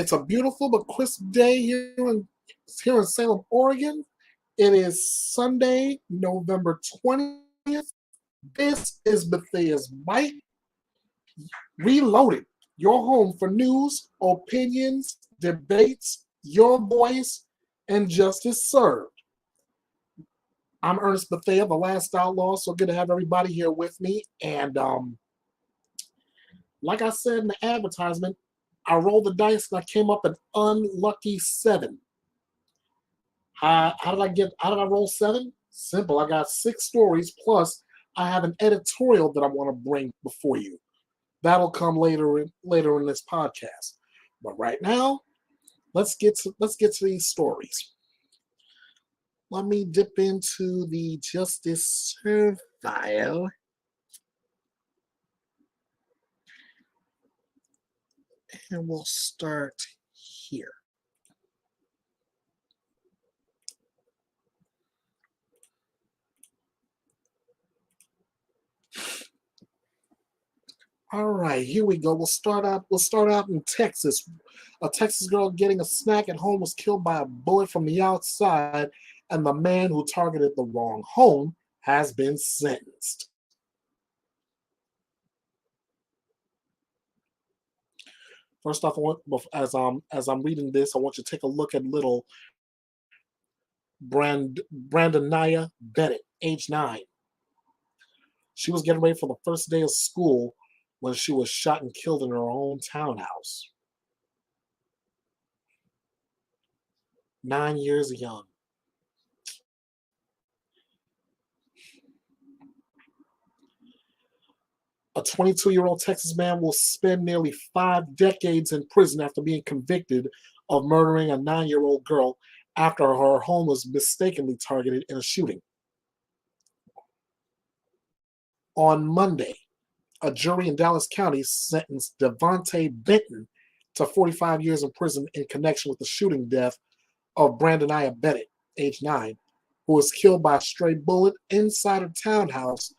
It's a beautiful but crisp day here in Salem, Oregon. It is Sunday, November 20th. This is Bethea's Byte Reloaded, your home for news, opinions, debates, your voice, and justice served. I'm Ernest Bethea, the last outlaw, so good to have everybody here with me. And like I said in the advertisement, I rolled the dice and I came up an unlucky 7. How did I roll 7? Simple. I got 6 stories plus I have an editorial that I want to bring before you. That'll come later in this podcast. But right now, let's get to these stories. Let me dip into the Justice Serve file. And we'll start here. All right, here we go. We'll start out in Texas. A Texas girl getting a snack at home was killed by a bullet from the outside, and the man who targeted the wrong home has been sentenced. First off, as I'm reading this, I want you to take a look at little Brandonaya Bennett, age 9. She was getting ready for the first day of school when she was shot and killed in her own townhouse. 9 years young. A 22-year-old Texas man will spend nearly 5 decades in prison after being convicted of murdering a 9-year-old girl after her home was mistakenly targeted in a shooting. On Monday, a jury in Dallas County sentenced Devontae Benton to 45 years in prison in connection with the shooting death of Brandonaya Bennett, age 9, who was killed by a stray bullet inside her townhouse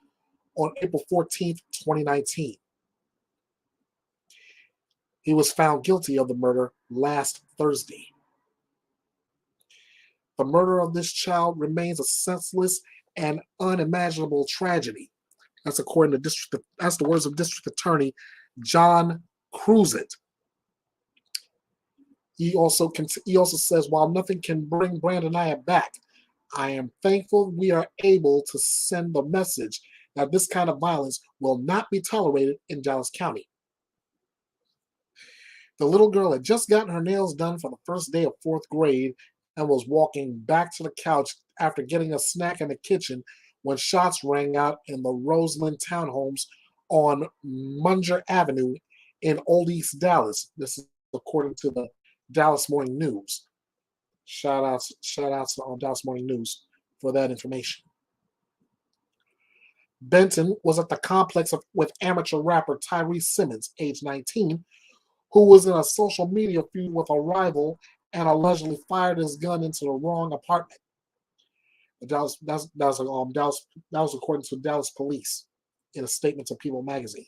on April 14, 2019. He was found guilty of the murder last Thursday. The murder of this child remains a senseless and unimaginable tragedy. That's according to that's the words of District Attorney John Cruzet. He also says, while nothing can bring Brandonaya back, I am thankful we are able to send the message that this kind of violence will not be tolerated in Dallas County. The little girl had just gotten her nails done for the first day of 4th grade and was walking back to the couch after getting a snack in the kitchen when shots rang out in the Roseland townhomes on Munger Avenue in Old East Dallas. This is according to the Dallas Morning News. Shout outs to Dallas Morning News for that information. Benton was at the complex with amateur rapper Tyrese Simmons, age 19, who was in a social media feud with a rival and allegedly fired his gun into the wrong apartment. That was according to Dallas police in a statement to People magazine.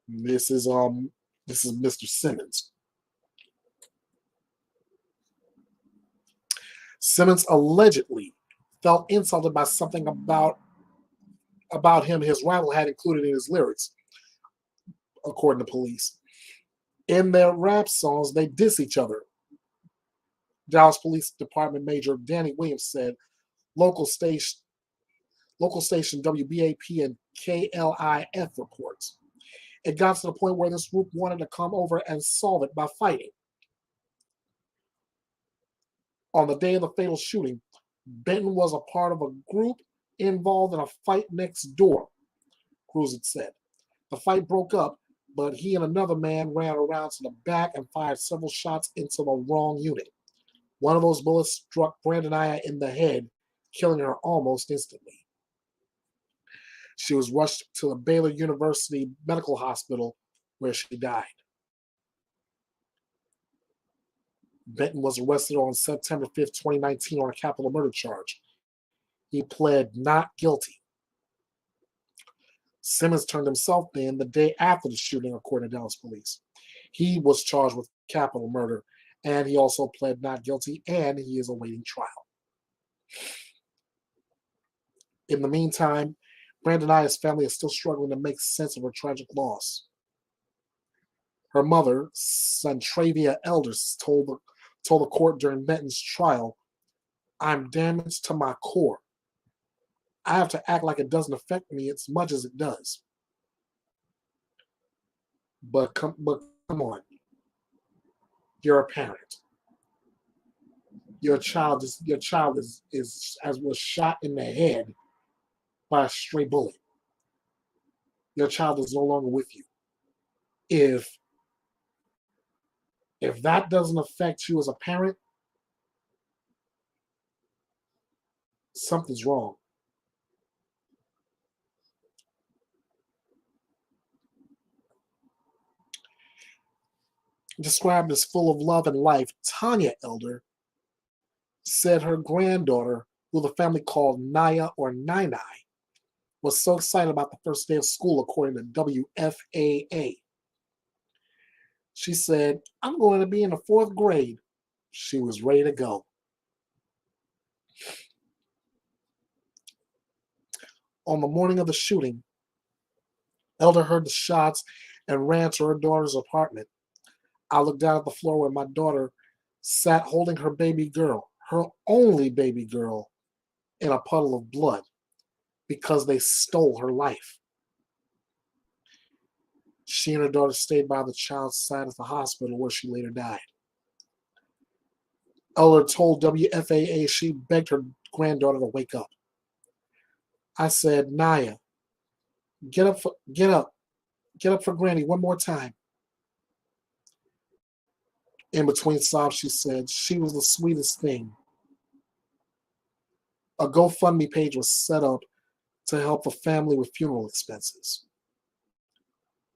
This is Mr. Simmons. Simmons allegedly felt insulted by something about him his rival had included in his lyrics, according to police. In their rap songs, they diss each other. Dallas Police Department Major Danny Williams said, local station WBAP and KLIF reports. It got to the point where this group wanted to come over and solve it by fighting. On the day of the fatal shooting, Benton was a part of a group involved in a fight next door, Cruzet said. The fight broke up, but he and another man ran around to the back and fired several shots into the wrong unit. One of those bullets struck Brandonaya in the head, killing her almost instantly. She was rushed to the Baylor University Medical Hospital, where she died. Benton was arrested on September 5th, 2019 on a capital murder charge. He pled not guilty. Simmons turned himself in the day after the shooting, according to Dallas police. He was charged with capital murder, and he also pled not guilty, and he is awaiting trial. In the meantime, Brandonia's family is still struggling to make sense of her tragic loss. Her mother, Centravia Elders, told the court during Benton's trial, "I'm damaged to my core. I have to act like it doesn't affect me as much as it does." But come on, you're a parent. Your child is was shot in the head by a stray bullet. Your child is no longer with you. If that doesn't affect you as a parent, something's wrong. Described as full of love and life, Tanya Elder said her granddaughter, who the family called Naya or Nai, was so excited about the first day of school, according to WFAA. She said, "I'm going to be in the 4th grade." She was ready to go. On the morning of the shooting, Elder heard the shots and ran to her daughter's apartment. "I looked down at the floor where my daughter sat holding her baby girl, her only baby girl, in a puddle of blood because they stole her life." She and her daughter stayed by the child's side at the hospital where she later died. Elder told WFAA she begged her granddaughter to wake up. "I said, Naya, get up for Granny one more time." In between sobs, she said, "She was the sweetest thing." A GoFundMe page was set up to help the family with funeral expenses.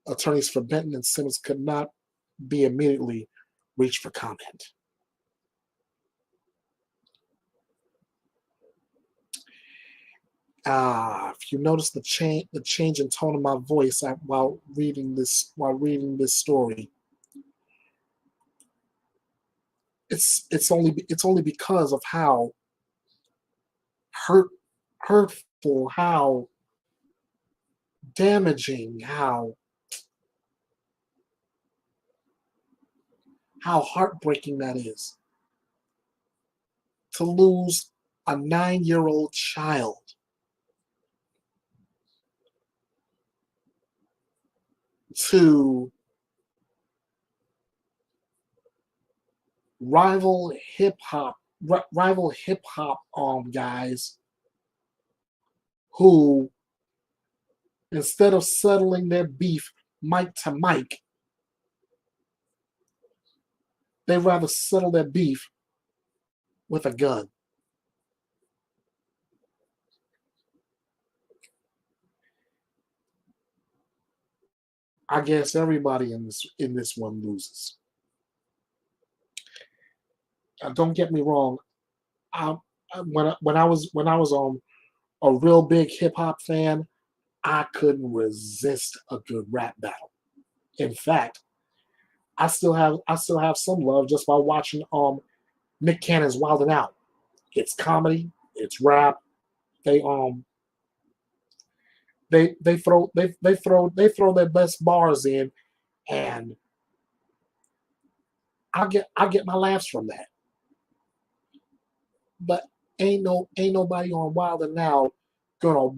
Attorneys for Benton and Simmons could not be immediately reached for comment. If you notice the change in tone of my voice while reading this story, it's only because of how hurtful, how damaging, how heartbreaking that is, to lose a 9-year-old child to rival hip hop guys who, instead of settling their beef mic to mic, they'd rather settle their beef with a gun. I guess everybody in this one loses. Don't get me wrong. When I was a real big hip hop fan, I couldn't resist a good rap battle. In fact, I still have some love just by watching Nick Cannon's Wild 'N Out. It's comedy, it's rap. They throw their best bars in, and I get my laughs from that. But ain't nobody on Wild 'N Out gonna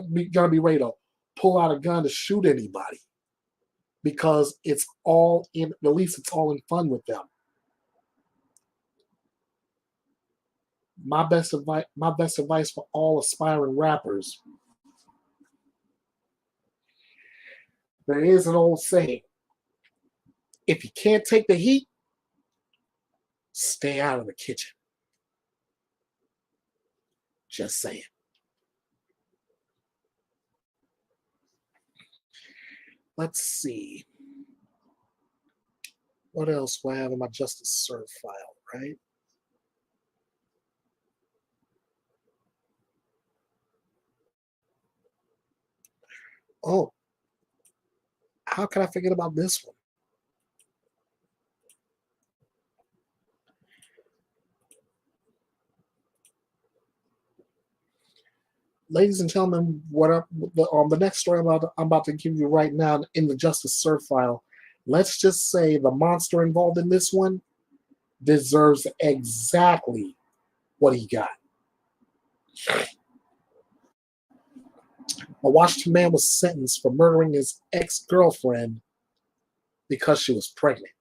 be ready to pull out a gun to shoot anybody, because it's all in, at least it's all in fun with them. My best advice for all aspiring rappers: there is an old saying, if you can't take the heat, stay out of the kitchen. Just saying. Let's see. What else do I have in my Justice Serve file, right? Oh, how can I forget about this one? ladies and gentlemen, the next story I'm about to give you right now in the Justice Serve file. Let's just say the monster involved in this one deserves exactly what he got. A Washington man was sentenced for murdering his ex-girlfriend because she was pregnant.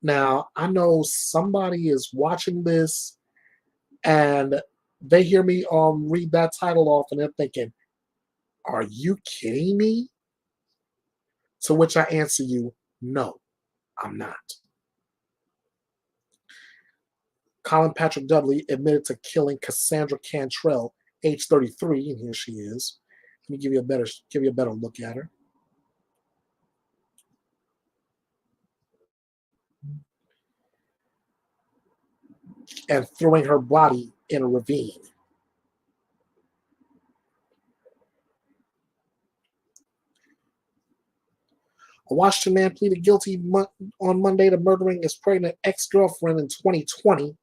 Now, I know somebody is watching this and they hear me read that title off and they're thinking, are you kidding me? To which I answer you, no, I'm not. Colin Patrick Dudley admitted to killing Cassandra Cantrell, age 33, and here she is. Let me give you a better look at her. And throwing her body in a ravine. A Washington man pleaded guilty on Monday to murdering his pregnant ex-girlfriend in 2020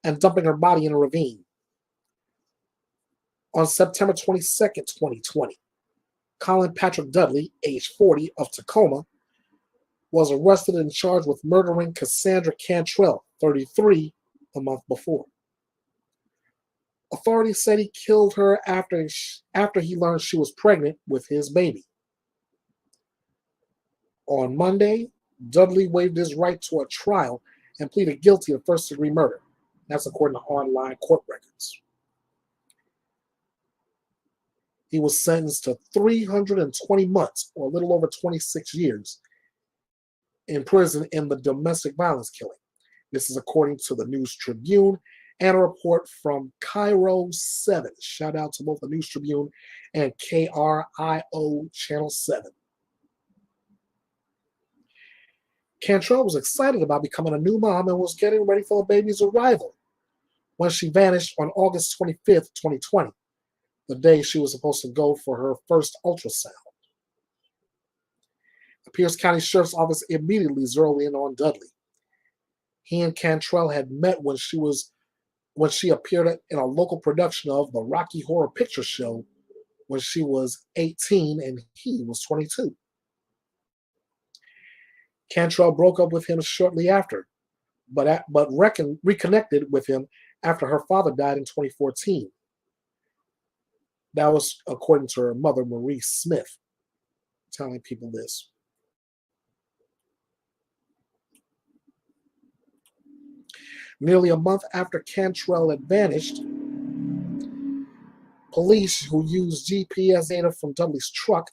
and dumping her body in a ravine. On September 22nd, 2020, Colin Patrick Dudley, age 40, of Tacoma, was arrested and charged with murdering Cassandra Cantrell, 33, a month before. Authorities said he killed her after he learned she was pregnant with his baby. On Monday, Dudley waived his right to a trial and pleaded guilty to first-degree murder. That's according to online court records. He was sentenced to 320 months, or a little over 26 years, in prison in the domestic violence killing. This is according to the News Tribune and a report from Cairo 7. Shout out to both the News Tribune and KRIO Channel 7. Cantrell was excited about becoming a new mom and was getting ready for the baby's arrival when she vanished on August 25th, 2020, the day she was supposed to go for her first ultrasound. The Pierce County Sheriff's Office immediately zeroed in on Dudley. He and Cantrell had met when she appeared in a local production of the Rocky Horror Picture Show when she was 18 and he was 22. Cantrell broke up with him shortly after, but reconnected with him after her father died in 2014. That was according to her mother, Marie Smith, telling people this. Nearly a month after Cantrell had vanished, police who used GPS data from Dudley's truck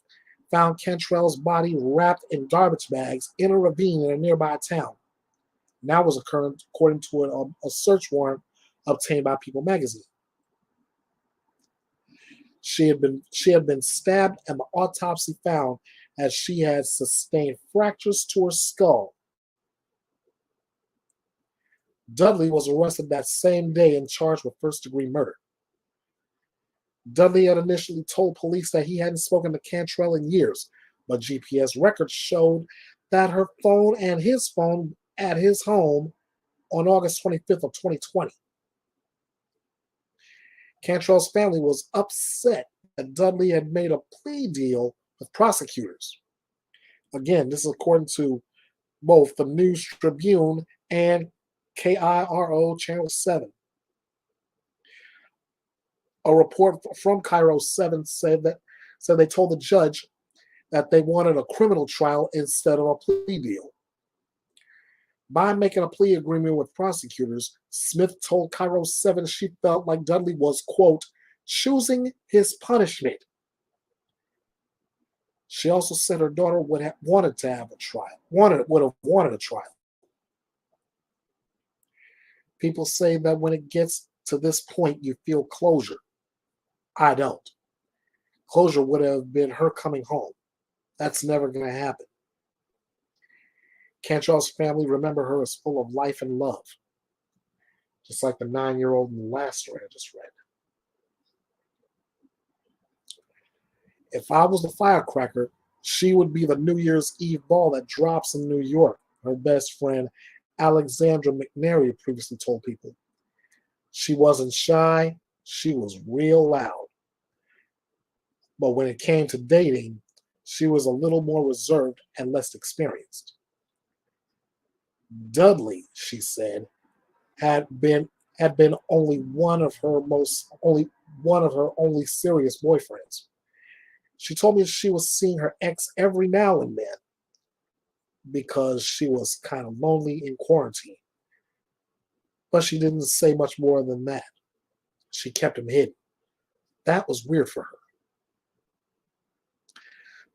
found Cantrell's body wrapped in garbage bags in a ravine in a nearby town. That was occurring according to a search warrant obtained by People magazine. She had been stabbed, and the autopsy found that she had sustained fractures to her skull. Dudley was arrested that same day and charged with first-degree murder. Dudley had initially told police that he hadn't spoken to Cantrell in years, but GPS records showed that her phone and his phone at his home on August 25th of 2020. Cantrell's family was upset that Dudley had made a plea deal with prosecutors. Again, this is according to both the News Tribune and KIRO Channel 7. A report from Cairo 7 said they told the judge that they wanted a criminal trial instead of a plea deal. By making a plea agreement with prosecutors, Smith told Cairo 7 she felt like Dudley was, quote, choosing his punishment. She also said her daughter would have wanted a trial. People say that when it gets to this point, you feel closure. I don't. Closure would have been her coming home. That's never going to happen. Cantrell's family remember her as full of life and love, just like the 9-year-old in the last story I just read. If I was the firecracker, she would be the New Year's Eve ball that drops in New York, her best friend Alexandra McNary previously told people. She wasn't shy, She was real loud. But when it came to dating, she was a little more reserved and less experienced. Dudley, she said, had been only one of her only serious boyfriends. She told me she was seeing her ex every now and then because she was kind of lonely in quarantine. But she didn't say much more than that. She kept him hidden. That was weird for her.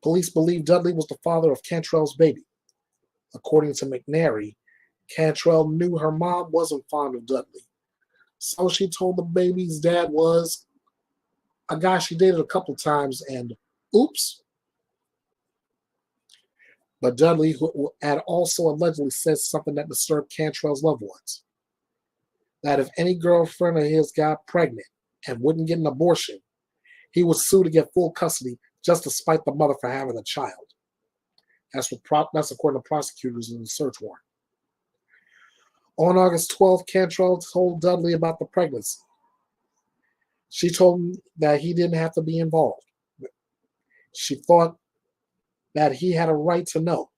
Police believe Dudley was the father of Cantrell's baby. According to McNary, Cantrell knew her mom wasn't fond of Dudley. So she told the baby's dad was a guy she dated a couple times and oops. But Dudley had also allegedly said something that disturbed Cantrell's loved ones. That if any girlfriend of his got pregnant and wouldn't get an abortion, he would sue to get full custody just to spite the mother for having a child. That's according to prosecutors in the search warrant. On August 12th, Cantrell told Dudley about the pregnancy. She told him that he didn't have to be involved. She thought that he had a right to know.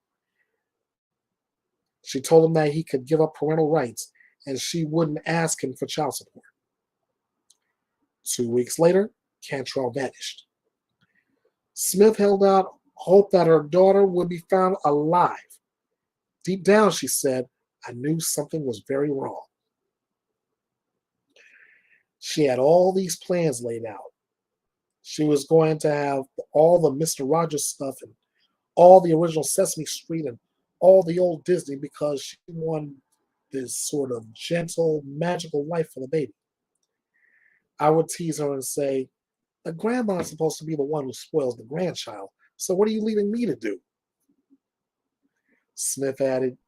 She told him that he could give up parental rights and she wouldn't ask him for child support. 2 weeks later, Cantrell vanished. Smith held out hope that her daughter would be found alive. Deep down, she said, I knew something was very wrong. She had all these plans laid out. She was going to have all the Mr. Rogers stuff and all the original Sesame Street and all the old Disney because she wanted this sort of gentle, magical life for the baby. I would tease her and say, the grandma's supposed to be the one who spoils the grandchild, so what are you leaving me to do? Smith added,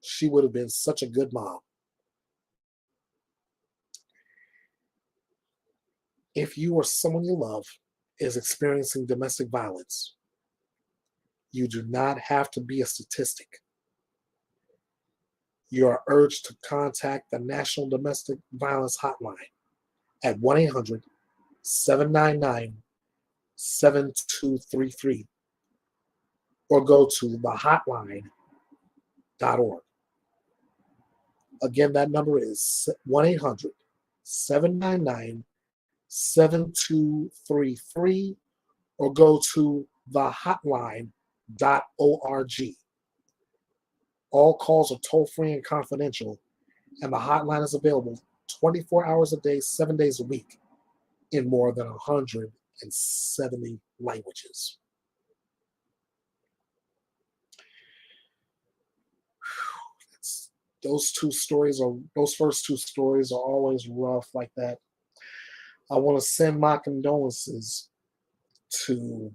she would have been such a good mom. If you or someone you love is experiencing domestic violence, you do not have to be a statistic. You are urged to contact the National Domestic Violence Hotline at 1-800-799-7233 or go to thehotline.org. Again, that number is 1-800-799-7233 or go to thehotline.org. All calls are toll-free and confidential, and the hotline is available 24 hours a day, 7 days a week in more than 170 languages. Those first two stories are always rough like that. I want to send my condolences to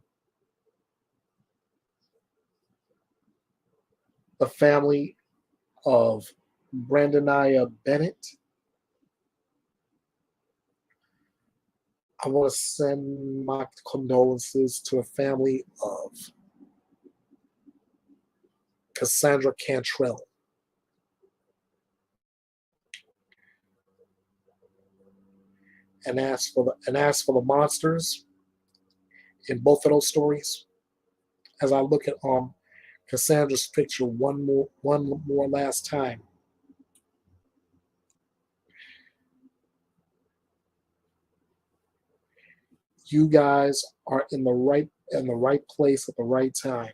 the family of Brandonaya Bennett. I want to send my condolences to the family of Cassandra Cantrell. And as for the monsters in both of those stories, as I look at Cassandra's picture one more last time, you guys are in the right place at the right time.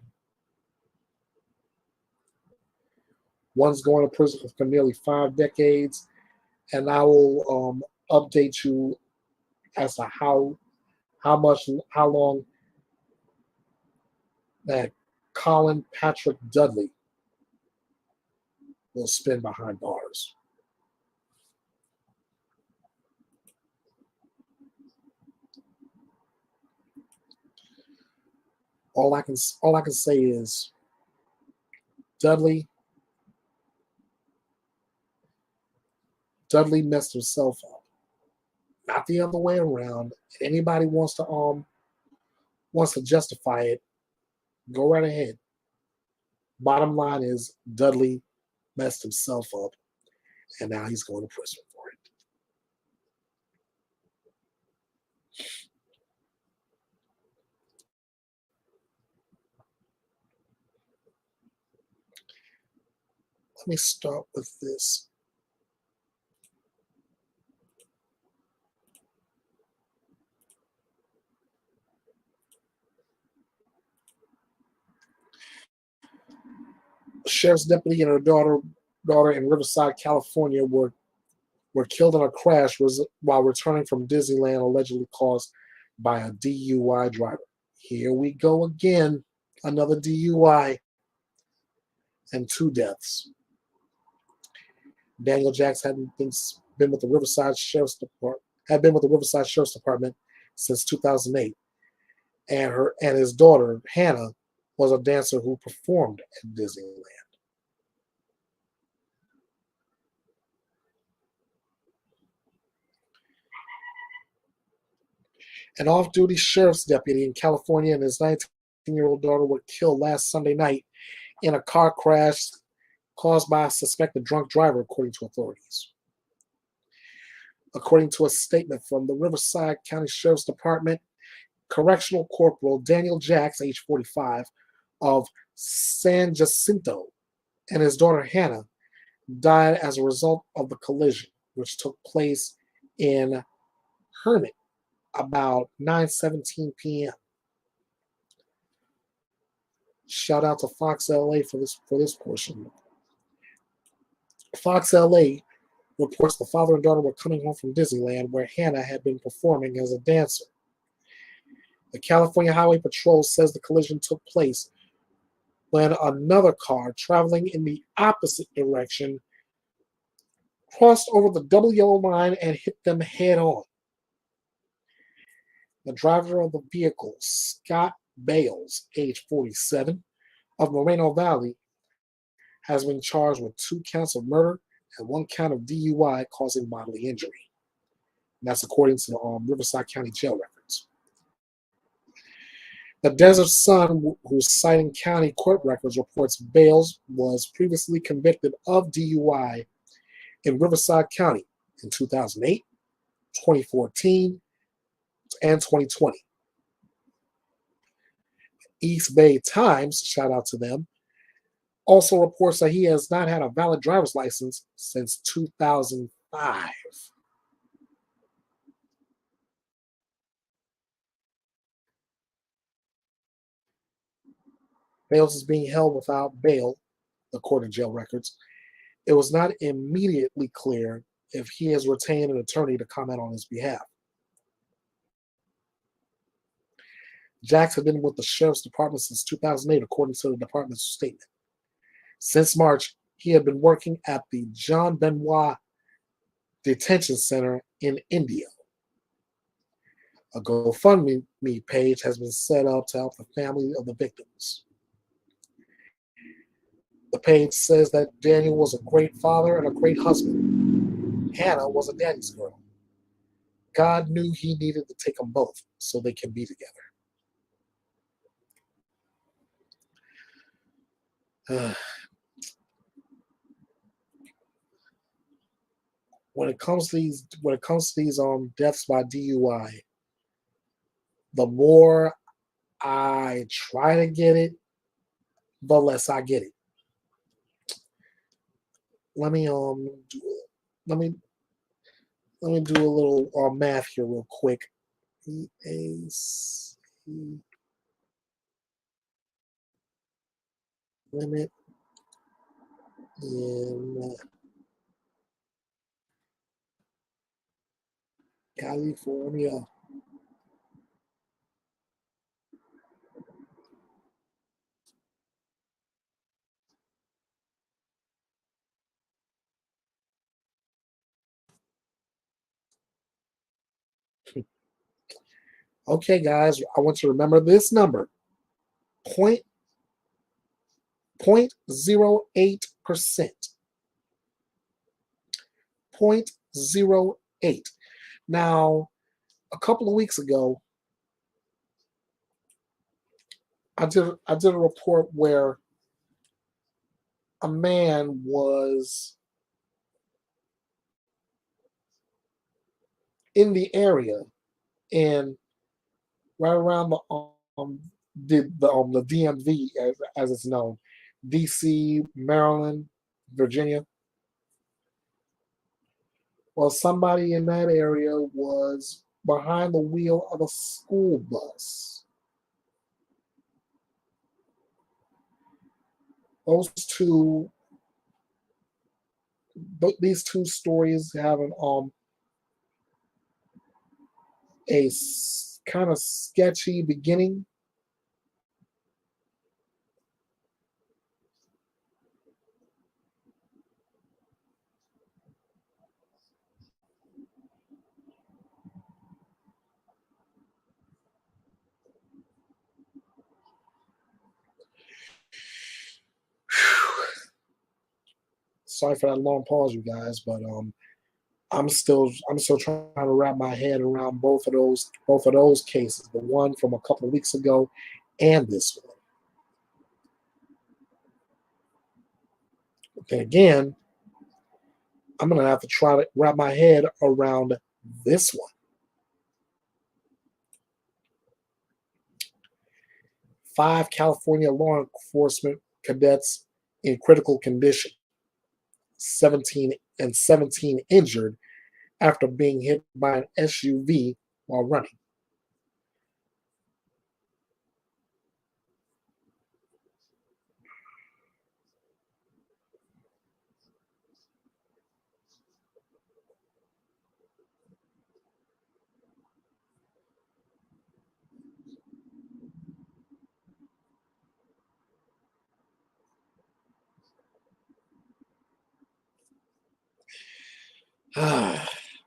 One's going to prison for nearly 5 decades, and I will update you as to how long that Colin Patrick Dudley will spend behind bars. All I can say is Dudley messed himself up, not the other way around. If anybody wants to justify it, go right ahead. Bottom line is Dudley messed himself up, and now he's going to prison for it. Let me start with this. A sheriff's deputy and her daughter in Riverside, California, were killed in a crash while returning from Disneyland, allegedly caused by a DUI driver. Here we go again, another DUI and 2 deaths. Daniel Jacks had been with the Riverside Sheriff's Department since 2008, and his daughter Hannah was a dancer who performed at Disneyland. An off-duty sheriff's deputy in California and his 19-year-old daughter were killed last Sunday night in a car crash caused by a suspected drunk driver, according to authorities. According to a statement from the Riverside County Sheriff's Department, Correctional Corporal Daniel Jacks, age 45, of San Jacinto, and his daughter Hannah died as a result of the collision, which took place in Hermit about 9:17 p.m. Shout out to Fox LA for this portion. Fox LA reports the father and daughter were coming home from Disneyland, where Hannah had been performing as a dancer. The California Highway Patrol says the collision took place when another car traveling in the opposite direction crossed over the double yellow line and hit them head on. The driver of the vehicle, Scott Bales, age 47, of Moreno Valley, has been charged with 2 counts of murder and 1 count of DUI causing bodily injury. And that's according to the Riverside County jail records. The Desert Sun, whose citing county court records, reports Bales was previously convicted of DUI in Riverside County in 2008, 2014, and 2020. East Bay Times, shout out to them, also reports that he has not had a valid driver's license since 2005. Bales is being held without bail, according to jail records. It was not immediately clear if he has retained an attorney to comment on his behalf. Jacks had been with the Sheriff's Department since 2008, according to the department's statement. Since March, he had been working at the John Benoit Detention Center in India. A GoFundMe page has been set up to help the family of the victims. The page says that Daniel was a great father and a great husband. Hannah was a daddy's girl. God knew he needed to take them both so they can be together. When it comes to these deaths by DUI, the more I try to get it, the less I get it. Let me do a little math here real quick. EAC limit in California. Okay, guys, I want you to remember this number: 0.08%. 0.08. Now, a couple of weeks ago, I did a report where a man was in the area and right around the DMV, as it's known, DC, Maryland, Virginia. Well, somebody in that area was behind the wheel of a school bus. These two stories have a kind of sketchy beginning. Sorry for that long pause, you guys, but I'm still trying to wrap my head around both of those cases, the one from a couple of weeks ago and this one. But then again, I'm gonna have to try to wrap my head around this one. 5 California law enforcement cadets in critical condition, 17 injured after being hit by an SUV while running.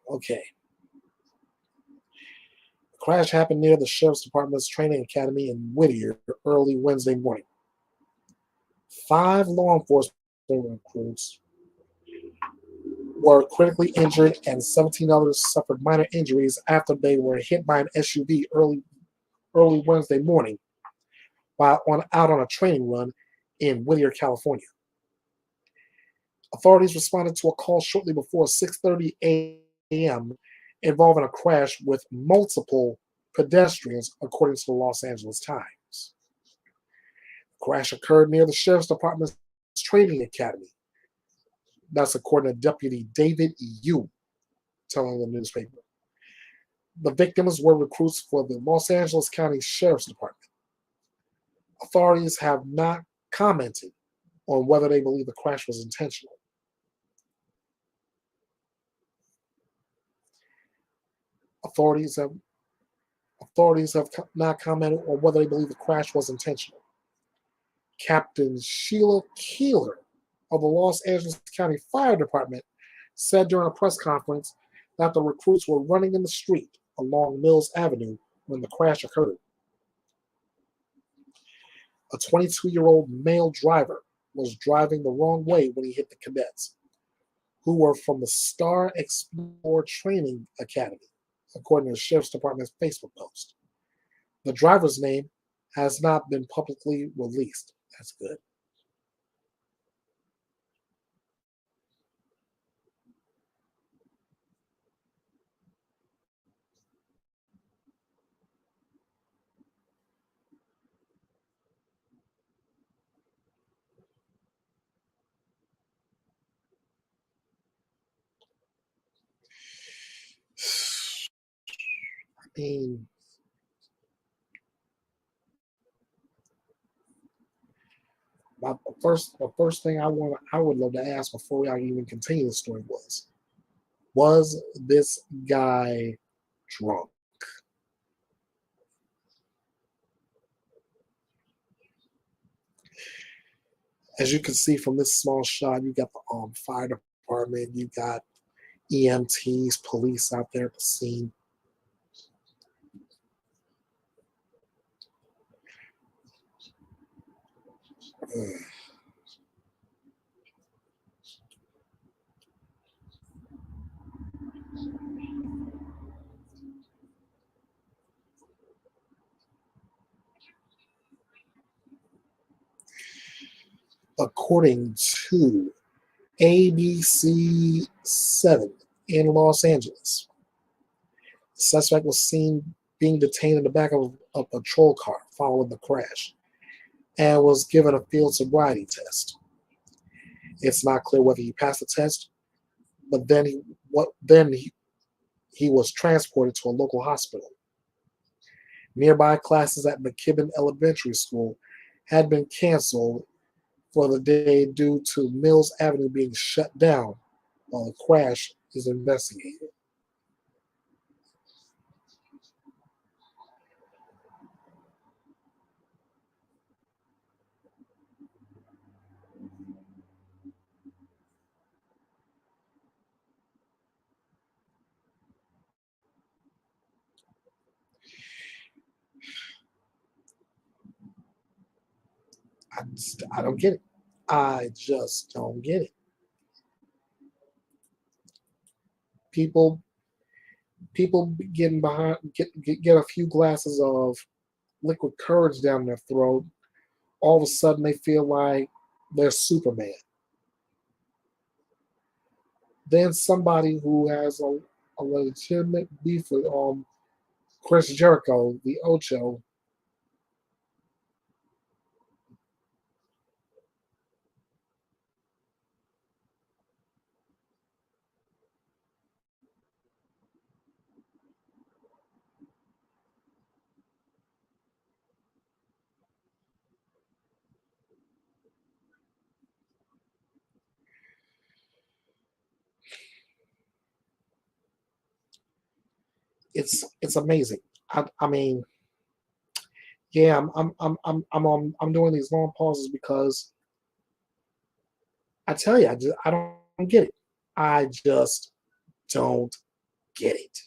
Okay. The crash happened near the Sheriff's Department's training academy in Whittier early Wednesday morning. 5 law enforcement recruits were critically injured and 17 others suffered minor injuries after they were hit by an SUV early Wednesday morning while out on a training run in Whittier, California. Authorities responded to a call shortly before 6:30 a.m. involving a crash with multiple pedestrians, according to the Los Angeles Times. The crash occurred near the Sheriff's Department's training academy. That's according to Deputy David Yu, telling the newspaper. The victims were recruits for the Los Angeles County Sheriff's Department. Authorities have not commented on whether they believe the crash was intentional. Authorities have not commented on whether they believe the crash was intentional. Captain Sheila Keeler of the Los Angeles County Fire Department said during a press conference that the recruits were running in the street along Mills Avenue when the crash occurred. A 22-year-old male driver was driving the wrong way when he hit the cadets, who were from the Star Explorer Training Academy, according to the Sheriff's Department's Facebook post. The driver's name has not been publicly released. That's good. I mean, the first thing I would love to ask before I even continue the story was this guy drunk? As you can see from this small shot, you got the fire department, you got EMTs, police out there at the scene. According to ABC7 in Los Angeles, the suspect was seen being detained in the back of a patrol car following the crash and was given a field sobriety test. It's not clear whether he passed the test, but then he was transported to a local hospital. Nearby classes at McKibben Elementary School had been canceled for the day due to Mills Avenue being shut down while the crash is investigated. I don't get it. I just don't get it. People people getting behind get a few glasses of liquid courage down their throat. All of a sudden they feel like they're Superman. Then somebody who has a legitimate beef with Chris Jericho, the Ocho, it's amazing. I mean, yeah, I'm doing these long pauses because I tell you, I don't get it. I just don't get it.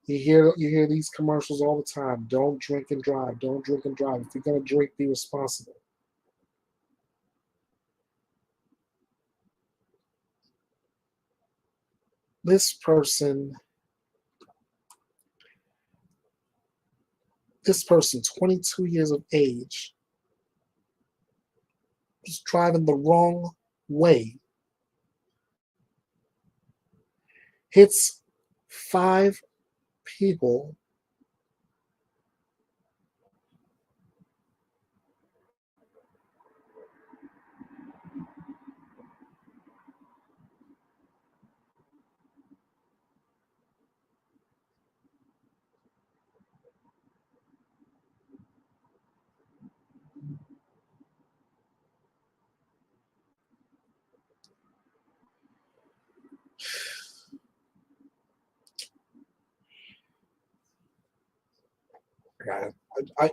You hear these commercials all the time. Don't drink and drive. Don't drink and drive. If you're gonna drink, be responsible. This person, this person, 22 years of age, was driving the wrong way, hits five people.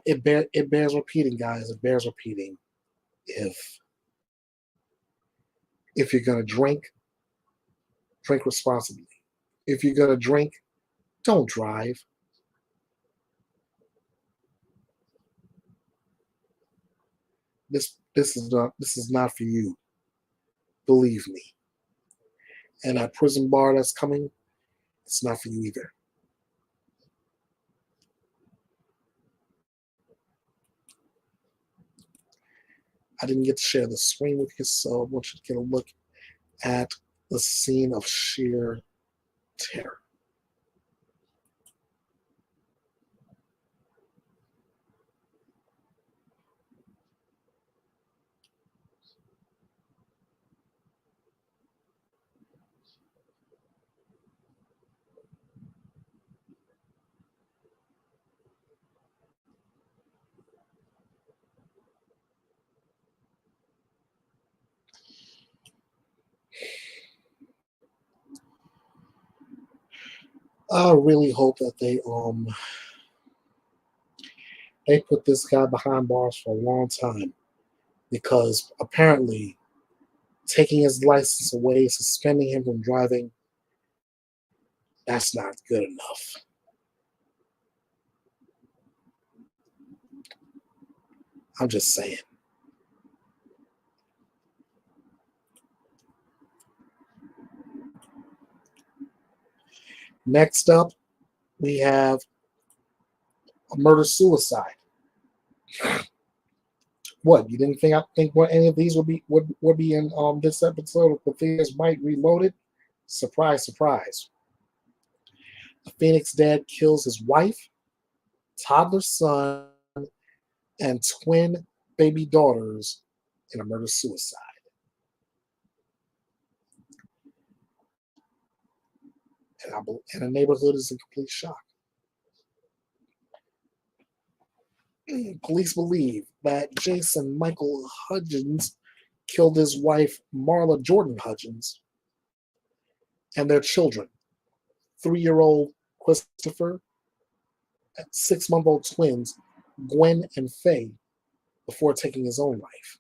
It bears repeating, guys. It bears repeating. If if you're gonna drink, drink responsibly. If you're gonna drink, don't drive. This is not for you. Believe me. And that prison bar that's coming, it's not for you either. I didn't get to share the screen with you, so I want you to get a look at the scene of sheer terror. I really hope that they put this guy behind bars for a long time because apparently taking his license away, suspending him from driving, that's not good enough. I'm just saying. Next up, we have a murder suicide. What, you didn't think I think what any of these would be in this episode of Bethea's Byte Reloaded? Surprise, surprise. A Phoenix dad kills his wife, toddler son, and twin baby daughters in a murder-suicide. And the neighborhood is in complete shock. Police believe that Jason Michael Hudgens killed his wife, Marla Jordan Hudgens, and their children, 3-year-old Christopher, 6-month-old twins, Gwen and Faye, before taking his own life.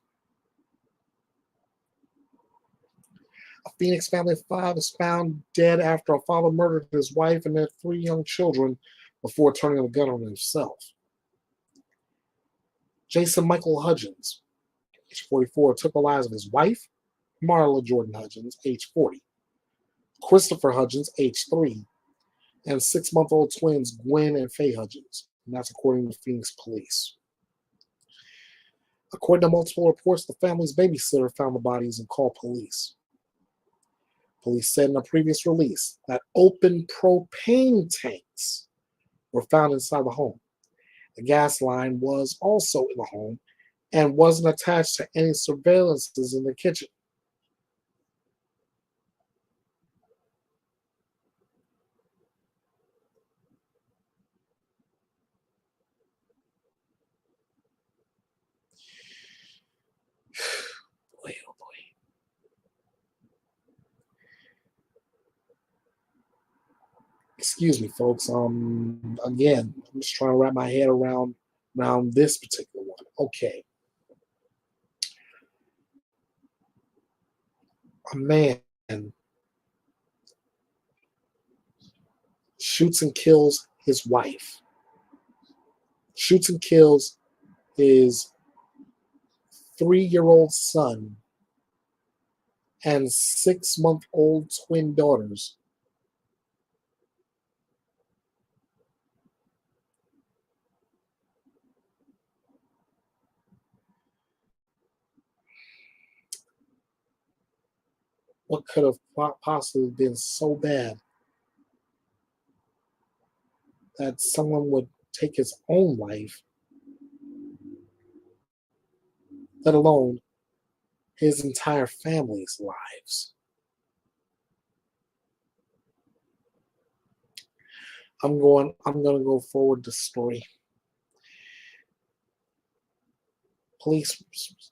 A Phoenix family of 5 is found dead after a father murdered his wife and their 3 young children before turning the gun on himself. Jason Michael Hudgens, age 44, took the lives of his wife, Marla Jordan Hudgens, age 40, Christopher Hudgens, age 3, and 6-month-old twins Gwen and Faye Hudgens. And that's according to Phoenix police. According to multiple reports, the family's babysitter found the bodies and called police. Police said in a previous release that open propane tanks were found inside the home. The gas line was also in the home and wasn't attached to any surveillances in the kitchen. Boy, oh boy. Excuse me, folks. Again, I'm just trying to wrap my head around this particular one. Okay. A man shoots and kills his wife. Shoots and kills his 3-year-old son and 6-month-old twin daughters. What could have possibly been so bad that someone would take his own life, let alone his entire family's lives? I'm going to go forward the story. Police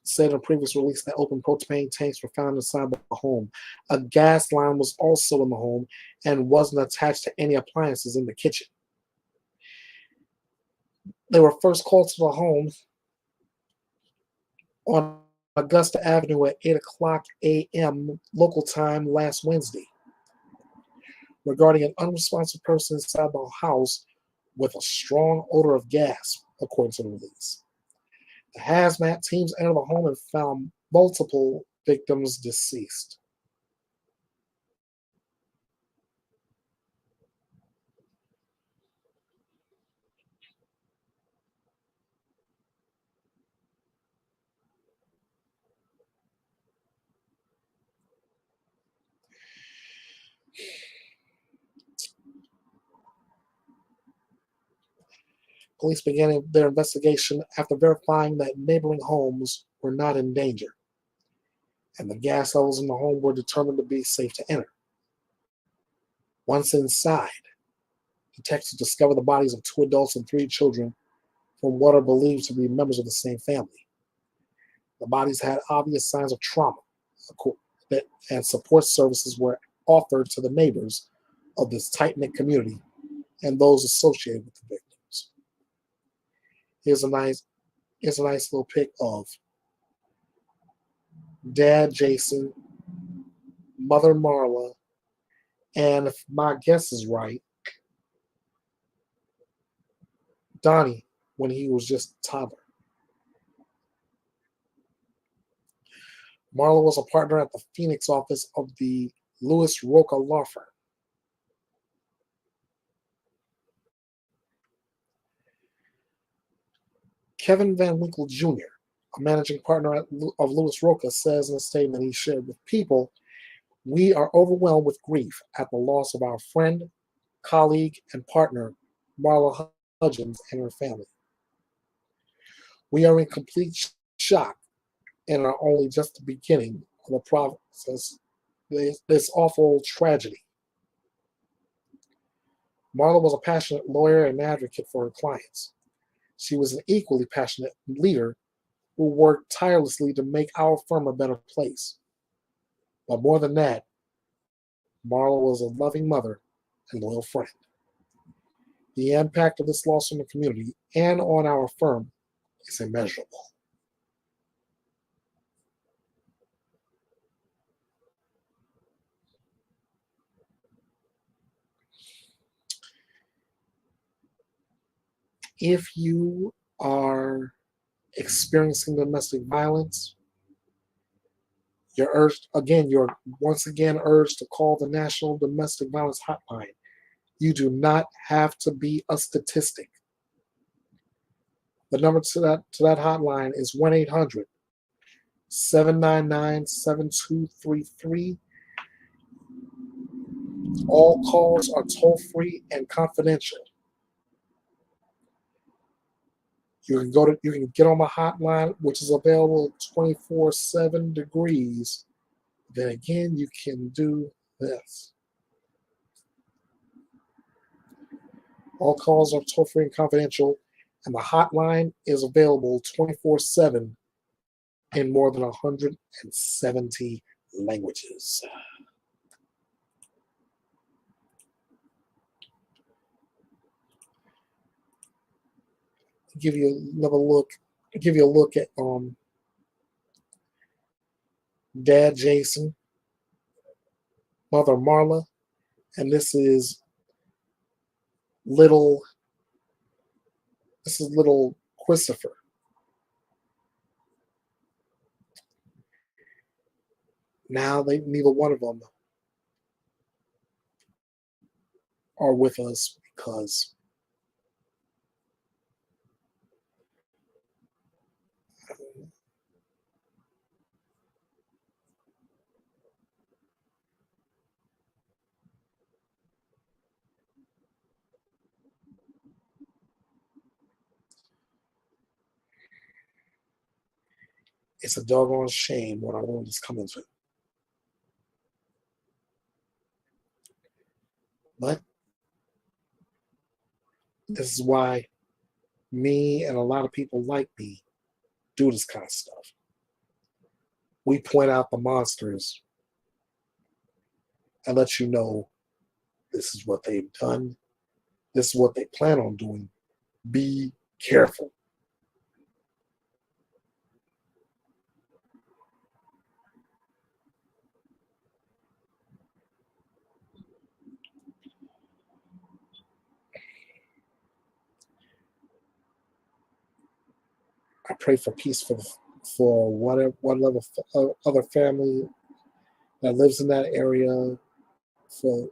said in a previous release that open propane tanks were found inside the home. A gas line was also in the home and wasn't attached to any appliances in the kitchen. They were first called to the home on Augusta Avenue at 8:00 a.m. local time last Wednesday regarding an unresponsive person inside the house with a strong odor of gas, according to the release. The hazmat teams entered the home and found multiple victims deceased. Police began their investigation after verifying that neighboring homes were not in danger, and the gas levels in the home were determined to be safe to enter. Once inside, detectives discovered the bodies of 2 adults and 3 children from what are believed to be members of the same family. The bodies had obvious signs of trauma, and support services were offered to the neighbors of this tight-knit community and those associated with the victims. Here's a nice little pic of Dad Jason, Mother Marla, and if my guess is right, Donnie when he was just a toddler. Marla was a partner at the Phoenix office of the Lewis Rocha law firm. Kevin Van Winkle Jr., a managing partner of Lewis Rocha, says in a statement he shared with People, "We are overwhelmed with grief at the loss of our friend, colleague, and partner, Marla Hudgens, and her family. We are in complete shock and are only just the beginning of the process. This awful tragedy. Marla was a passionate lawyer and advocate for her clients. She was an equally passionate leader who worked tirelessly to make our firm a better place. But more than that, Marla was a loving mother and loyal friend. The impact of this loss on the community and on our firm is immeasurable. If you are experiencing domestic violence, you're once again urged to call the National Domestic Violence Hotline. You do not have to be a statistic. The number to that hotline is 1-800-799-7233. All calls are toll-free and confidential. You can get on my hotline, which is available 24/7 degrees. Then again, you can do this. All calls are toll-free and confidential, and the hotline is available 24/7 in more than 170 languages. Give you a look at Dad Jason, Mother Marla, and this is little Christopher. Now neither one of them are with us because it's a doggone shame what our world is coming to. But this is why me and a lot of people like me do this kind of stuff. We point out the monsters and let you know this is what they've done. This is what they plan on doing. Be careful. I pray for peace for whatever other family that lives in that area. For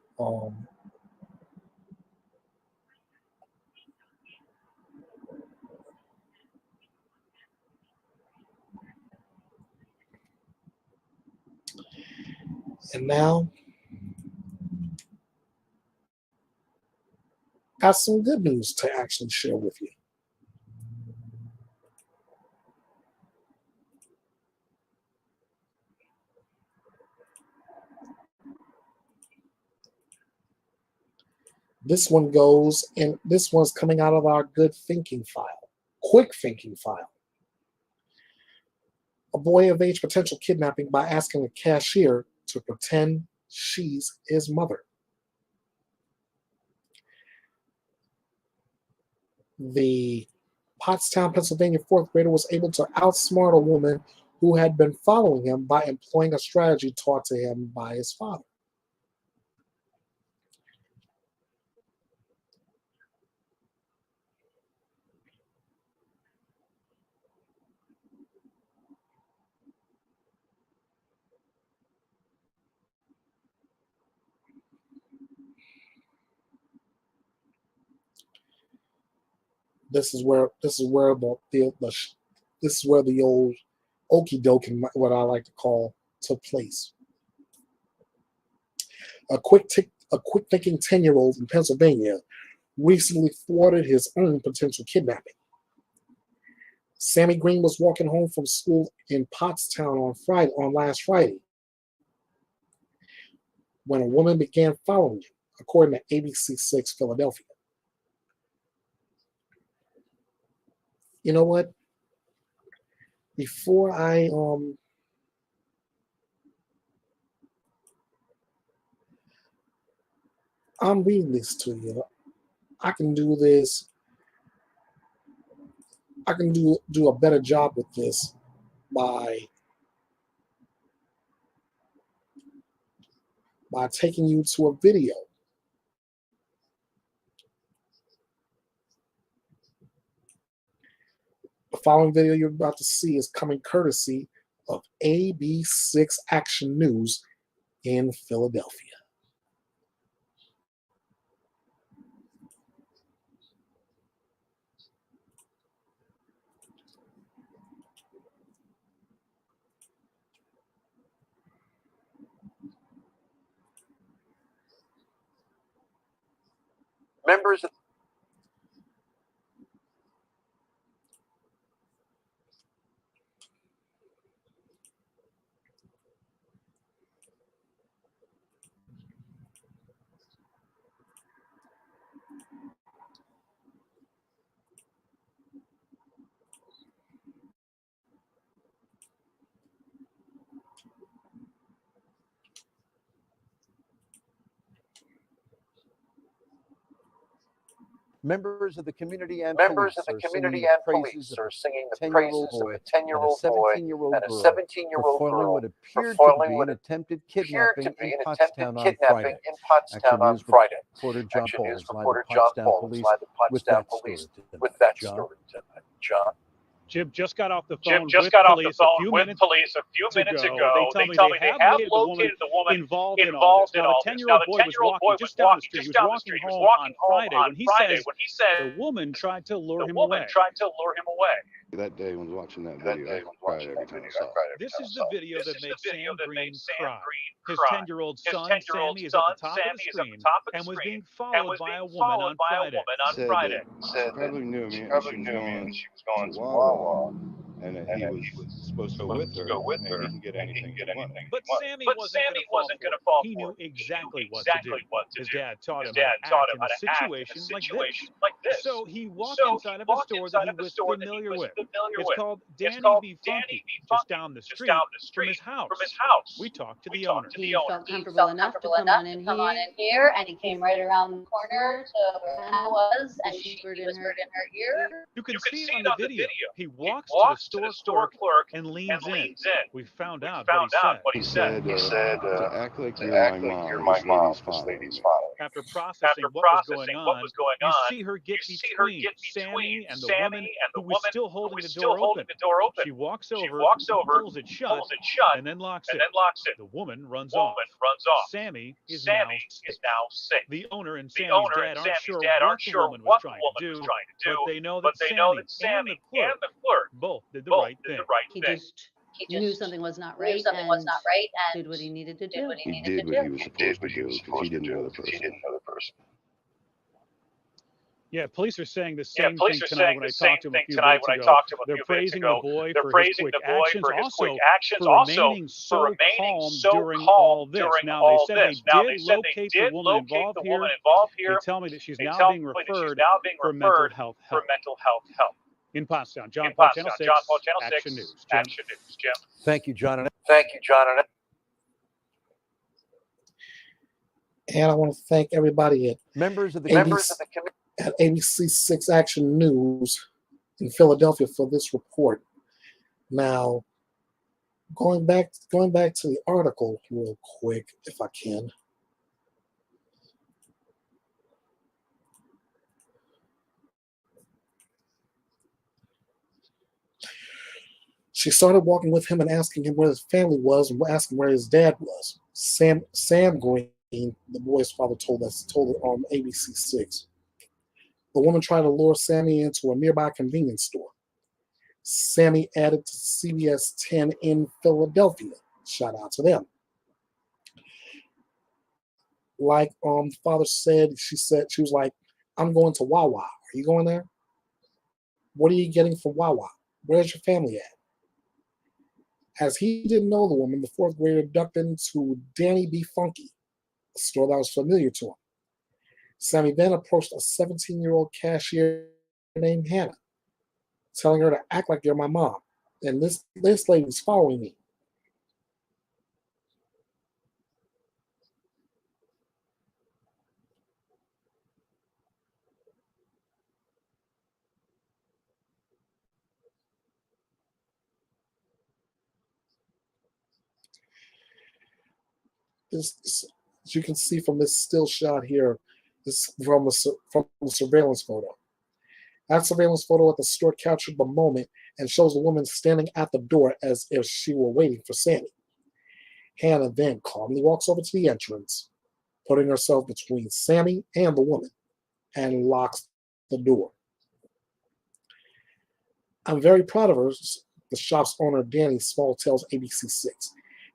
and now, got some good news to actually share with you. This one goes, and this one's coming out of our good thinking file, quick thinking file. A boy evades potential kidnapping by asking a cashier to pretend she's his mother. The Pottstown, Pennsylvania fourth grader was able to outsmart a woman who had been following him by employing a strategy taught to him by his father. This is where the old okey doke, what I like to call, took place. A quick thinking 10-year-old in Pennsylvania recently thwarted his own potential kidnapping. Sammy Green was walking home from school in Pottstown on last Friday when a woman began following him, according to ABC6 Philadelphia. You know what? Before I'm reading this to you, I can do this. I can do a better job with this by taking you to a video. The following video you're about to see is coming courtesy of AB6 Action News in Philadelphia. Members of Members of the community and police are singing the praises of a 10-year-old boy and a 17-year-old girl for foiling what appeared to be an attempted kidnapping in Pottstown on Friday. Action News reporter John Pauls live at Pottstown Police with that story tonight. John. Jim just got off the phone with police a few minutes ago. They tell me they have located the woman involved in all this. Now, the 10-year-old boy was walking just down the street. He was walking home on Friday when he said the woman tried to lure him away. That day when I was watching that video, I cried every time I saw it. This is the video that made Sam Green cry. His 10-year-old son, Sammy, is at the top of the screen and was being followed by a woman on Friday. She probably knew me and she was going to Wawa. And he was supposed to go with her, and he can get anything he wanted. But Sammy wasn't going to fall. He knew exactly what to do. His dad taught him how to act in a situation like this. So he walked inside of a store that he was familiar with. It's called Danny B. Funky, just down the street from his house. We talked to the owner. He felt comfortable enough to come on in here, and he came right around the corner to where Hannah was, and she whispered in her ear. You can see it on the video. He walks to the store clerk and leans in. We found out what he said. He said, to act like you're my mom, this lady's father. After processing what was going on, you see her get between Sammy and the woman who was still holding the door open. She walks over, pulls it shut, and then locks it. The woman runs off. Sammy is now sick. The owner and Sammy's dad aren't sure what the woman was trying to do, but they know that Sammy and the clerk both did the right thing. He knew something was not right and did what he needed to do. He did what he was supposed to do because he didn't know the person. Yeah, police are saying the same thing tonight when I talked to him a few minutes ago. They're praising the boy for his quick actions, also for remaining so calm during all this. Now, they said they did locate the woman involved here. They tell me that she's now being referred for mental health help. In Pottstown, John Paul, Channel 6, Action News. Jim. Thank you, John. And I want to thank everybody at Members of the community. At ABC6 Action News in Philadelphia for this report. Now, going back to the article real quick, if I can. She started walking with him and asking him where his family was and asking where his dad was. Sam Green, the boy's father, told it on ABC6. The woman tried to lure Sammy into a nearby convenience store. Sammy added to CBS 10 in Philadelphia. Shout out to them. Like the father said, she was like, I'm going to Wawa. Are you going there? What are you getting from Wawa? Where's your family at? As he didn't know the woman, the fourth grader ducked into Danny B. Funky, a store that was familiar to him. Sammy then approached a 17-year-old cashier named Hannah, telling her to act like you're my mom. And this lady's following me. This, as you can see from this still shot here, this is from a surveillance photo. That surveillance photo at the store captured the moment and shows a woman standing at the door as if she were waiting for Sammy. Hannah then calmly walks over to the entrance, putting herself between Sammy and the woman, and locks the door. I'm very proud of her, the shop's owner, Danny Small, tells ABC6.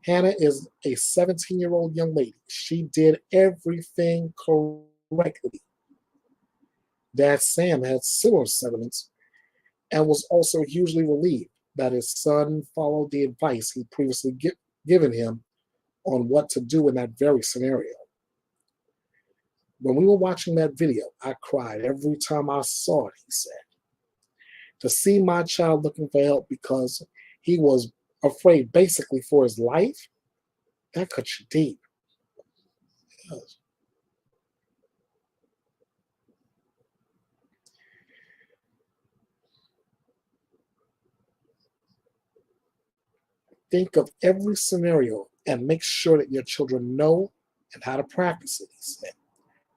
Hannah is a 17-year-old young lady. She did everything correctly. Dad Sam had similar sentiments and was also hugely relieved that his son followed the advice he'd previously given him on what to do in that very scenario. When we were watching that video, I cried every time I saw it, he said. To see my child looking for help because he was afraid basically for his life, that cuts you deep. Yes. Think of every scenario and make sure that your children know and how to practice it, he said.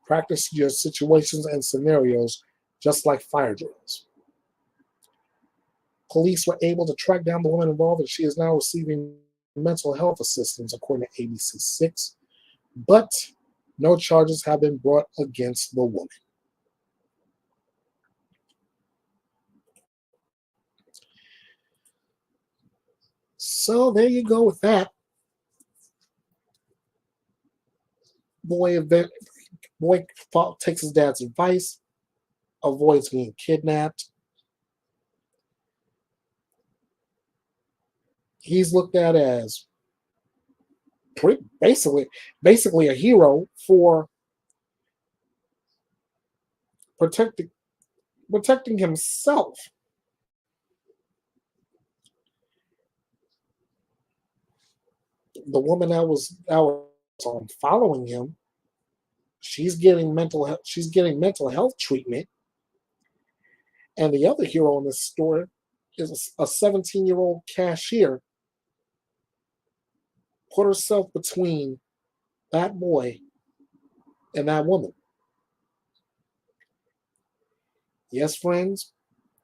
Practice your situations and scenarios just like fire drills. Police were able to track down the woman involved, and she is now receiving mental health assistance, according to ABC6. But no charges have been brought against the woman. So there you go with that. Boy takes his dad's advice, avoids being kidnapped. He's looked at as basically a hero for protecting himself. The woman that was following him, she's getting mental health treatment, and the other hero in this story is a 17-year-old cashier. Put herself between that boy and that woman. Yes, friends,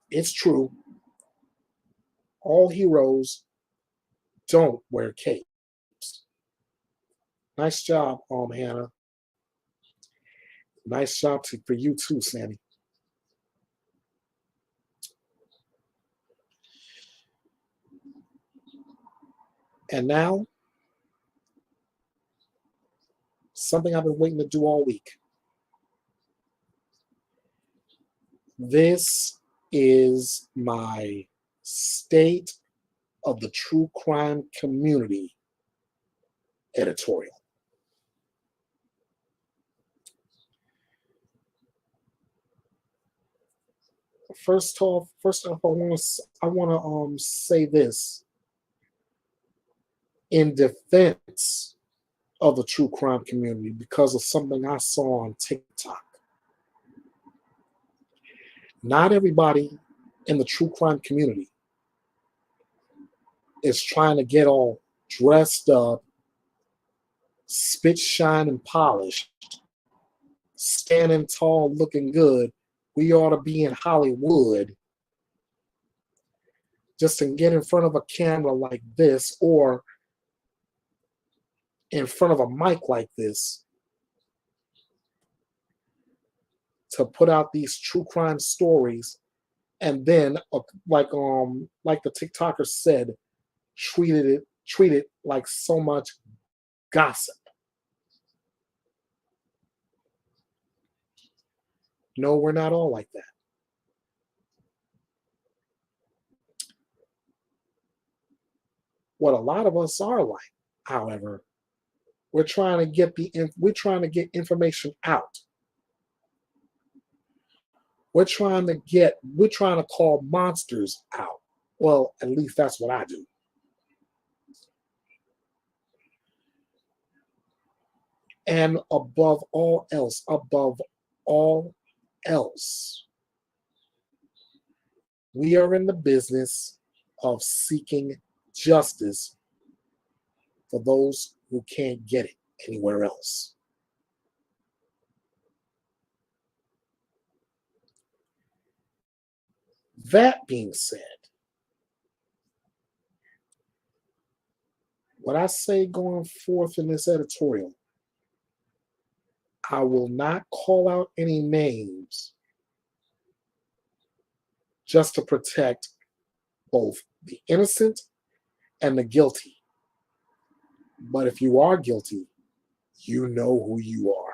it's true. All heroes don't wear capes. Nice job, Hannah. Nice job for you too, Sammy. And now, something I've been waiting to do all week. This is my State of the True Crime Community editorial. First off, I want to say this in defense of the true crime community because of something I saw on TikTok. Not everybody in the true crime community is trying to get all dressed up, spit, shine, and polished, standing tall, looking good. We ought to be in Hollywood just to get in front of a camera like this or in front of a mic like this to put out these true crime stories and then like the TikToker said, treat it like so much gossip. No, we're not all like that. What a lot of us are like, however, we're trying to get information out. We're trying to call monsters out. Well, at least that's what I do. And above all else, we are in the business of seeking justice for those who can't get it anywhere else. That being said, what I say going forth in this editorial, I will not call out any names just to protect both the innocent and the guilty. But if you are guilty, you know who you are.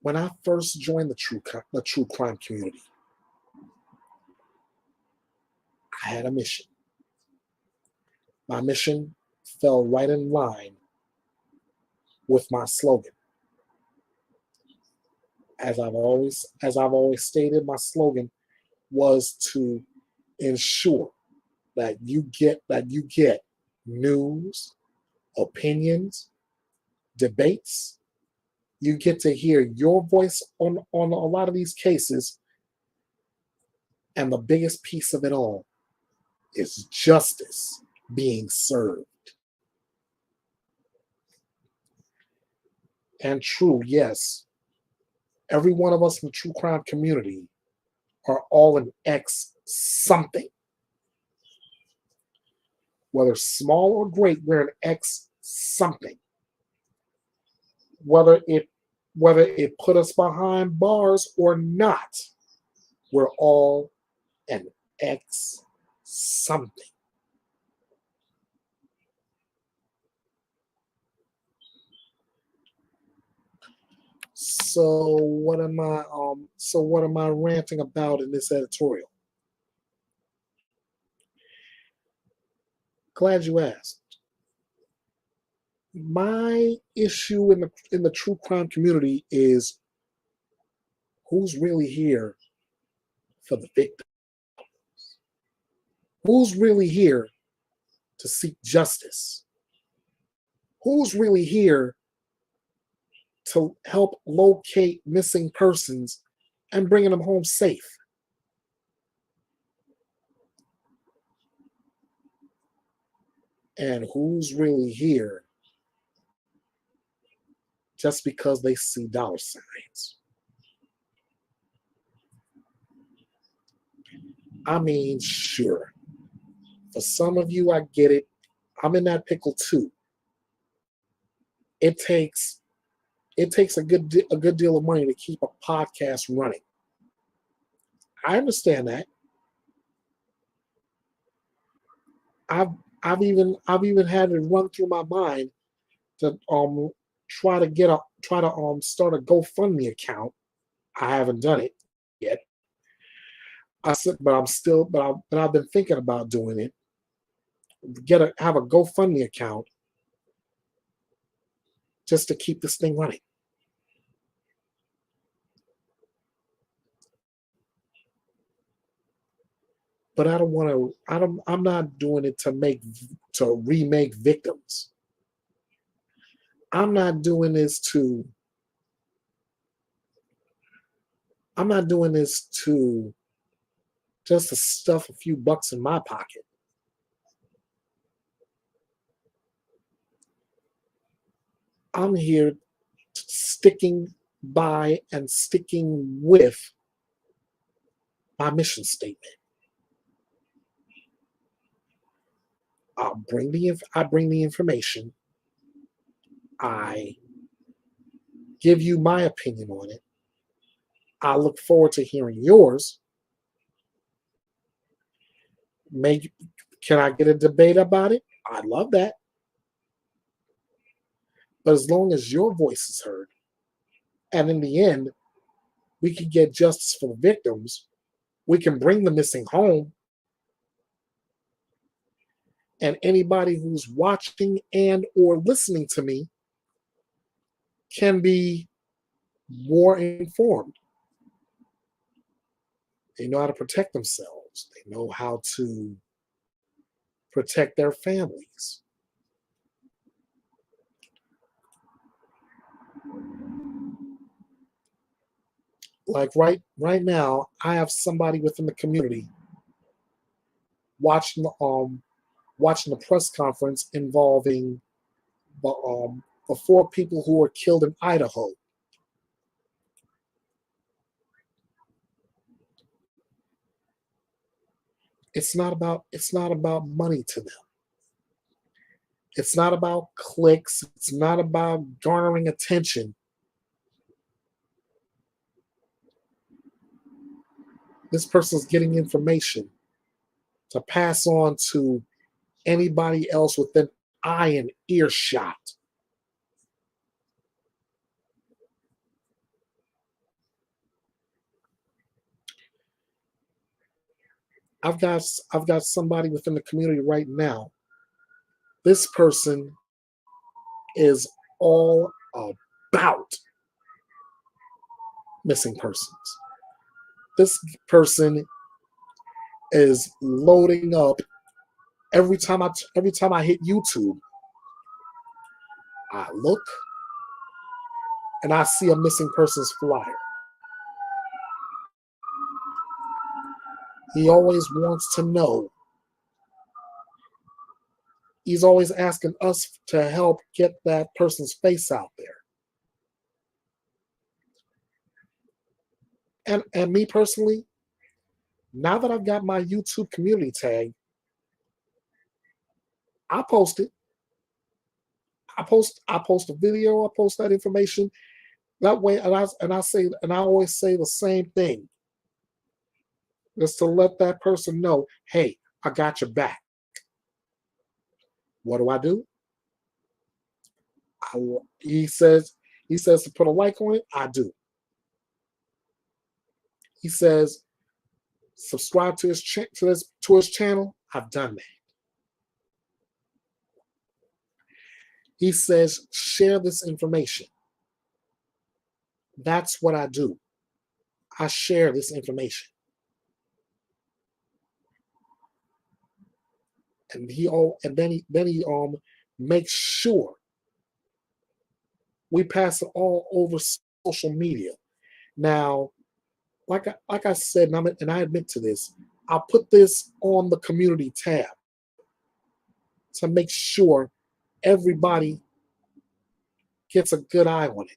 When I first joined the true crime community, I had a mission. My mission fell right in line with my slogan. As I've always stated, my slogan was to ensure that you get news, opinions, debates. You get to hear your voice on a lot of these cases. And the biggest piece of it all is justice being served. And true, yes, every one of us in the true crime community are all an X something. Whether small or great, we're an X something. Whether it put us behind bars or not, we're all an X something. So what am I ranting about in this editorial? Glad you asked. My issue in the true crime community is who's really here for the victim? Who's really here to seek justice? Who's really here to help locate missing persons and bringing them home safe? And who's really here just because they see dollar signs? I mean, sure. For some of you, I get it. I'm in that pickle too. It takes a good deal of money to keep a podcast running. I understand that. I've even had it run through my mind to try to start a GoFundMe account. I haven't done it yet. I've been thinking about doing it. Have a GoFundMe account just to keep this thing running. But I'm not doing it to remake victims. I'm not doing this to just to stuff a few bucks in my pocket. I'm here sticking by and sticking with my mission statement. I bring the information. I give you my opinion on it. I look forward to hearing yours. Can I get a debate about it? I'd love that. But as long as your voice is heard, and in the end, we can get justice for the victims. We can bring the missing home. And anybody who's watching and or listening to me can be more informed. They know how to protect themselves. They know how to protect their families. Like right now, I have somebody within the community watching the press conference involving the 4 people who were killed in Idaho. It's not about money to them. It's not about clicks. It's not about garnering attention. This person's getting information to pass on to anybody else within eye and earshot. I've got somebody within the community right now. This person is all about missing persons. This person is loading up every time I hit YouTube. I look and I see a missing persons flyer. He always wants to know. He's always asking us to help get that person's face out there. And me personally, now that I've got my YouTube community tag, I post it. I post a video. I post that information. That way, and I always say the same thing, just to let that person know, hey, I got your back. What do? He says to put a like on it. I do. He says subscribe to his channel. I've done that. He says share this information. That's what I do. I share this information. And then he makes sure we pass it all over social media. Now, like I said, and I admit to this, I'll put this on the community tab to make sure everybody gets a good eye on it.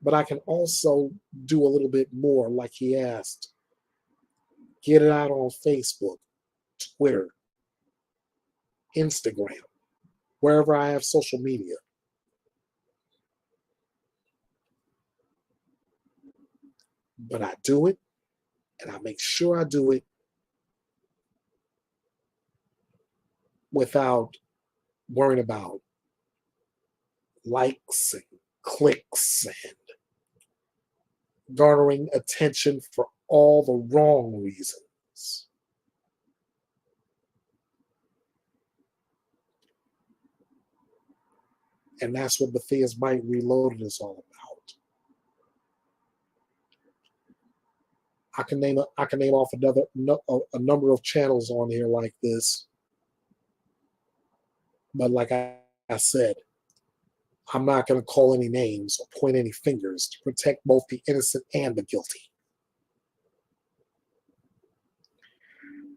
But I can also do a little bit more, like he asked. Get it out on Facebook, Twitter, Instagram, wherever I have social media. But I do it, and I make sure I do it without worrying about likes and clicks and garnering attention for all the wrong reasons. And that's what Bethea's Byte Reloaded is all about. I can name off a number of channels on here like this. But like I said, I'm not going to call any names or point any fingers to protect both the innocent and the guilty.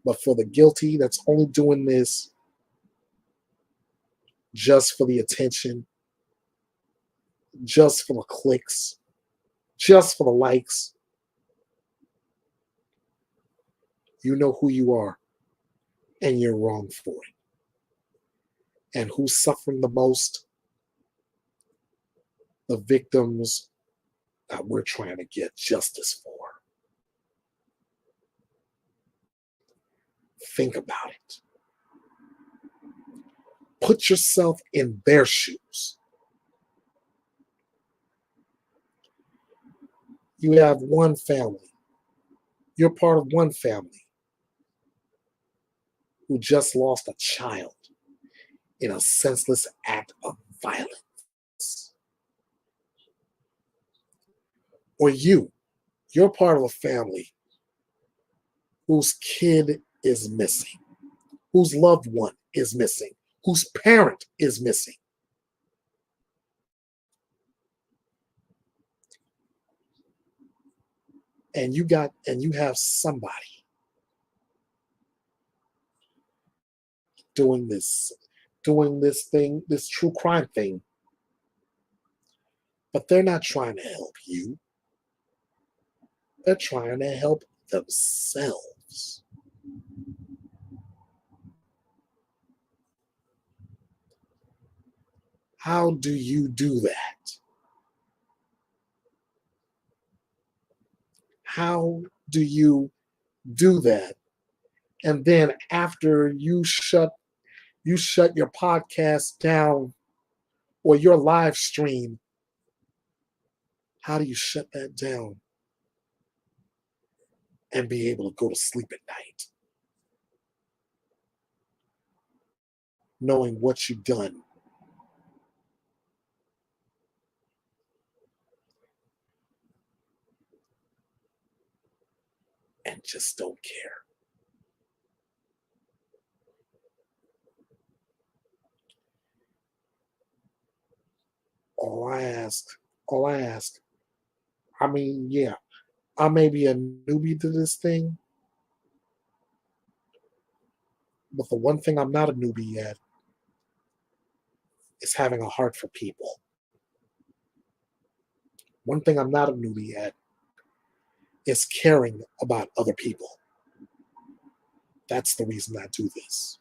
But for the guilty that's only doing this just for the attention, just for the clicks, just for the likes, you know who you are, and you're wrong for it. And who's suffering the most? The victims that we're trying to get justice for. Think about it. Put yourself in their shoes. You have one family. You're part of one family who just lost a child in a senseless act of violence. Or you're part of a family whose kid is missing, whose loved one is missing, whose parent is missing. And you have somebody doing this thing, this true crime thing, but they're not trying to help you. They're trying to help themselves. How do you do that? How do you do that? And then after you shut your podcast down or your live stream, how do you shut that down and be able to go to sleep at night, knowing what you've done? And just don't care. All I ask, I mean, yeah, I may be a newbie to this thing, but the one thing I'm not a newbie at is having a heart for people. One thing I'm not a newbie at is caring about other people. That's the reason I do this.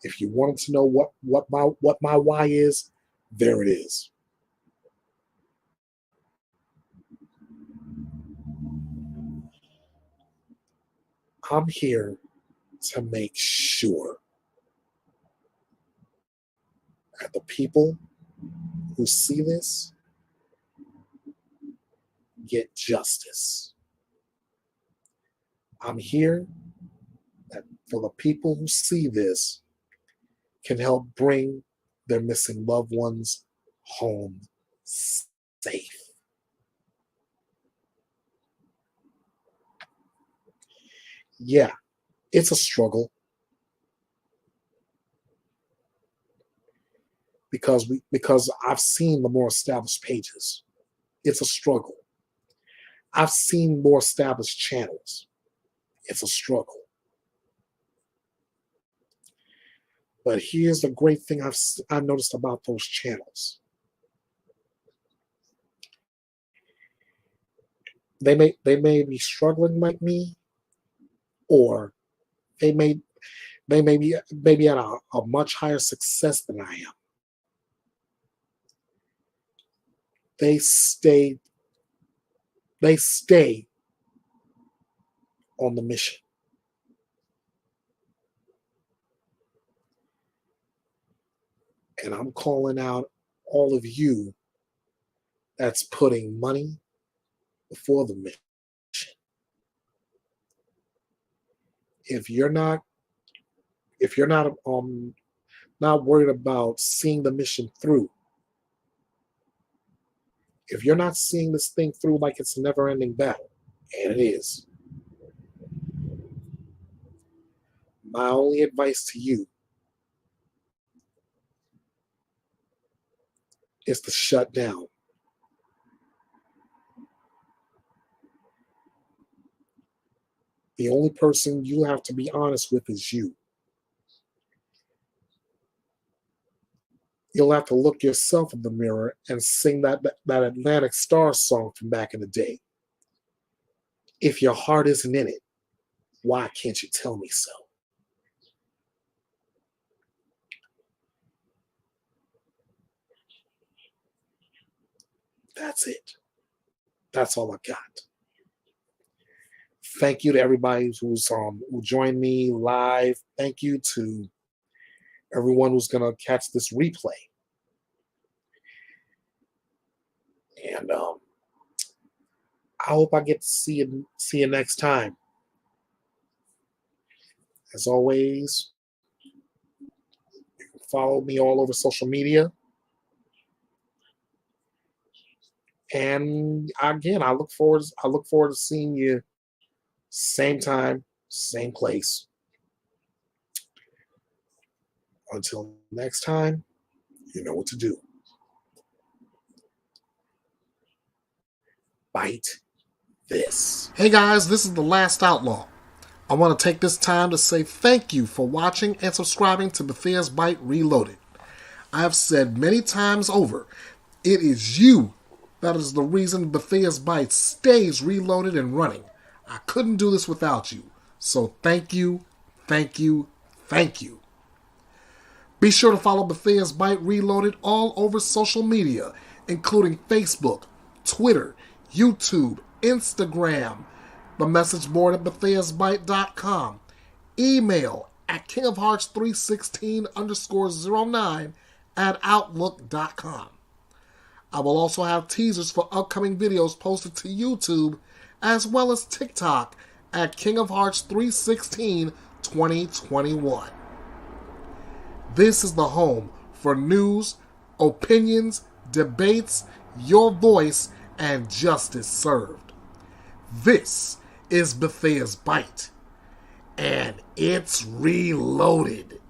If you wanted to know what my why is, there it is. I'm here to make sure that the people who see this get justice. I'm here that for the people who see this can help bring their missing loved ones home safe. Yeah, it's a struggle because I've seen the more established pages. It's a struggle. I've seen more established channels. It's a struggle. But here's the great thing I've noticed about those channels. They may be struggling like me, or they may be at a much higher success than I am. They stay on the mission. And I'm calling out all of you that's putting money before the mission. If you're not worried about seeing the mission through, if you're not seeing this thing through like it's a never-ending battle, and it is, my only advice to you is to shut down. The only person you have to be honest with is you. You'll have to look yourself in the mirror and sing that Atlantic Star song from back in the day. If your heart isn't in it, why can't you tell me so? That's it. That's all I got. Thank you to everybody who joined me live. Thank you to everyone who's gonna catch this replay. And I hope I get to see you next time. As always, you can follow me all over social media. And again, I look forward to seeing you same time, same place. Until next time, you know what to do. Bite this. Hey guys, this is The Last Outlaw. I want to take this time to say thank you for watching and subscribing to Bethea's Byte Reloaded. I have said many times over, it is you that is the reason Bethea's Byte stays reloaded and running. I couldn't do this without you. So thank you, thank you, thank you. Be sure to follow Bethea's Byte Reloaded all over social media, including Facebook, Twitter, YouTube, Instagram, the message board at Bethea'sByte.com, email at kingofhearts316_09@outlook.com. I will also have teasers for upcoming videos posted to YouTube as well as TikTok at kingofhearts3162021. This is the home for news, opinions, debates, your voice, and justice served. This is Bethea's Byte, and it's reloaded.